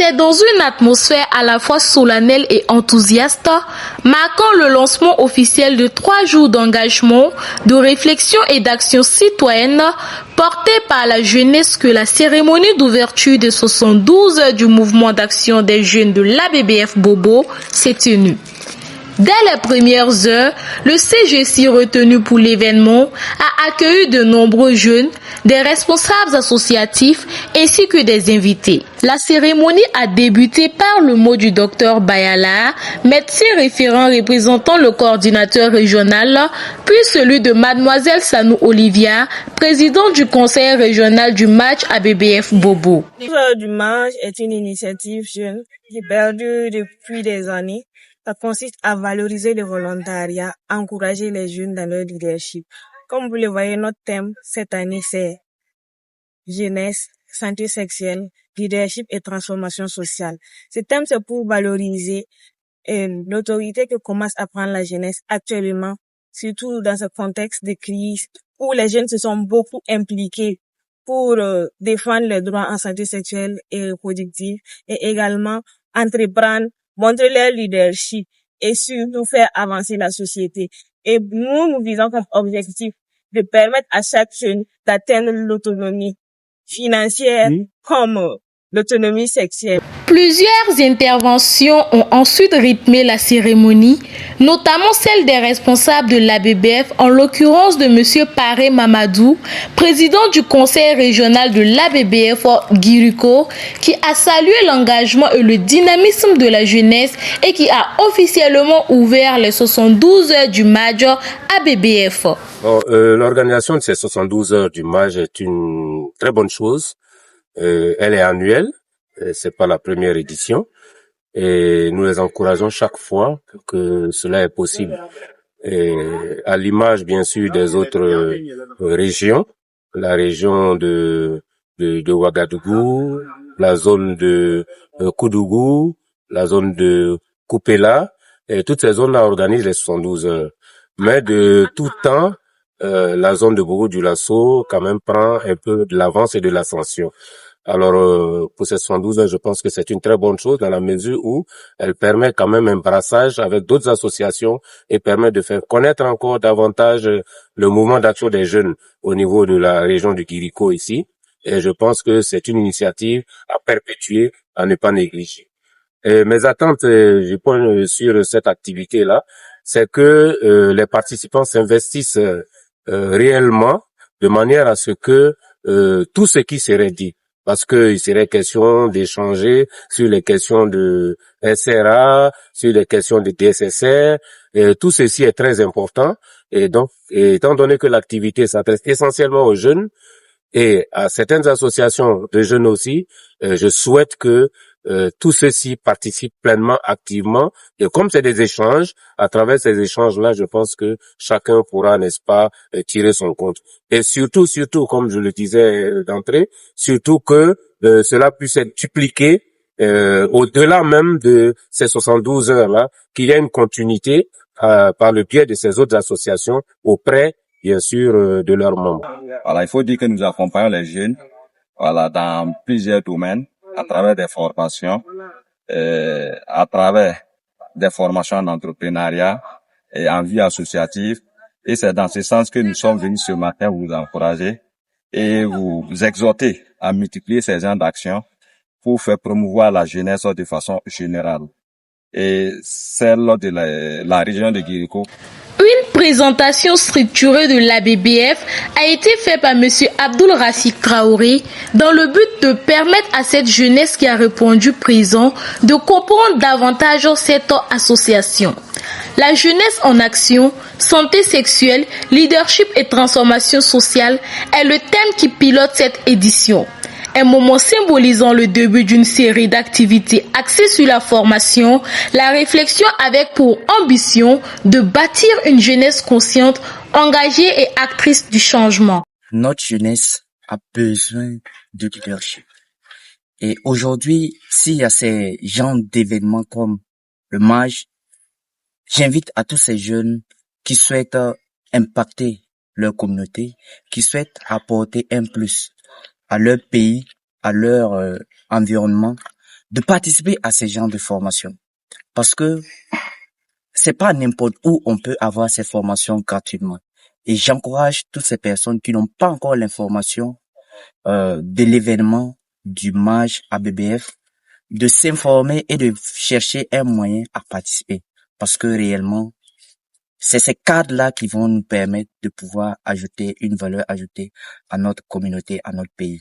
C'est dans une atmosphère à la fois solennelle et enthousiaste, marquant le lancement officiel de 3 jours d'engagement, de réflexion et d'action citoyenne portés par la jeunesse que la cérémonie d'ouverture des 72 heures du mouvement d'action des jeunes de l'ABBF Bobo s'est tenue. Dès les premières heures, le CGC retenu pour l'événement a accueilli de nombreux jeunes, des responsables associatifs ainsi que des invités. La cérémonie a débuté par le mot du docteur Bayala, médecin référent représentant le coordinateur régional, puis celui de mademoiselle Sanou Olivia, présidente du conseil régional du match ABBF Bobo. Le du match est une initiative jeune qui perdure depuis des années. Ça consiste à valoriser le volontariat, encourager les jeunes dans leur leadership. Comme vous le voyez, notre thème cette année, c'est jeunesse, santé sexuelle, leadership et transformation sociale. Ce thème, c'est pour valoriser l'autorité que commence à prendre la jeunesse actuellement, surtout dans ce contexte de crise où les jeunes se sont beaucoup impliqués pour défendre les droits en santé sexuelle et reproductive et également entreprendre, montrer leur leadership et surtout faire avancer la société. Et nous visons comme objectif de permettre à chaque jeune d'atteindre l'autonomie financière comme l'autonomie sexuelle. Plusieurs interventions ont ensuite rythmé la cérémonie, notamment celle des responsables de l'ABBF, en l'occurrence de M. Paré Mamadou, président du conseil régional de l'ABBF Guiriko, qui a salué l'engagement et le dynamisme de la jeunesse et qui a officiellement ouvert les 72 heures du Major ABBF. L'organisation de ces 72 heures du Major est une très bonne chose. Elle est annuelle. C'est pas la première édition et nous les encourageons chaque fois que cela est possible. Et à l'image bien sûr des autres régions, la région de Ouagadougou, la zone de Koudougou, la zone de Koupela, et toutes ces zones-là organisent les 72 heures. Mais de tout temps, la zone de Bobo-Dioulasso quand même prend un peu de l'avance et de l'ascension. Alors, pour ces 72 heures, je pense que c'est une très bonne chose dans la mesure où elle permet quand même un brassage avec d'autres associations et permet de faire connaître encore davantage le mouvement d'action des jeunes au niveau de la région du Guiriko ici. Et je pense que c'est une initiative à perpétuer, à ne pas négliger. Et mes attentes, je pense, sur cette activité-là, c'est que les participants s'investissent réellement de manière à ce que tout ce qui serait dit, parce que il serait question d'échanger sur les questions de SRA, sur les questions de DSSR, et tout ceci est très important. Et donc, étant donné que l'activité s'adresse essentiellement aux jeunes et à certaines associations de jeunes aussi, je souhaite que tout ceci participe pleinement, activement. Et comme c'est des échanges, à travers ces échanges-là, je pense que chacun pourra, n'est-ce pas, tirer son compte. Et surtout, comme je le disais d'entrée, surtout que cela puisse être dupliqué au-delà même de ces 72 heures-là, qu'il y ait une continuité par le biais de ces autres associations auprès, bien sûr, de leurs membres. Voilà, il faut dire que nous accompagnons les jeunes, voilà, dans plusieurs domaines, à travers des formations, à travers des formations en entrepreneuriat et en vie associative. Et c'est dans ce sens que nous sommes venus ce matin vous encourager et vous exhorter à multiplier ces genres d'actions pour faire promouvoir la jeunesse de façon générale. Et celle de la région de Guiriko. Une présentation structurée de l'ABBF a été faite par M. Abdoul Rafik Traoré dans le but de permettre à cette jeunesse qui a répondu présent de comprendre davantage cette association. La jeunesse en action, santé sexuelle, leadership et transformation sociale est le thème qui pilote cette édition. Un moment symbolisant le début d'une série d'activités axées sur la formation, la réflexion avec pour ambition de bâtir une jeunesse consciente, engagée et actrice du changement. Notre jeunesse a besoin de leadership. Et aujourd'hui, s'il y a ces genres d'événements comme le MAJ, j'invite à tous ces jeunes qui souhaitent impacter leur communauté, qui souhaitent apporter un plus à leur pays, à leur environnement, de participer à ces genres de formations. Parce que c'est pas n'importe où on peut avoir ces formations gratuitement. Et j'encourage toutes ces personnes qui n'ont pas encore l'information de l'événement du MAJ ABBF de s'informer et de chercher un moyen à participer. Parce que réellement, c'est ces cadres-là qui vont nous permettre de pouvoir ajouter une valeur ajoutée à notre communauté, à notre pays.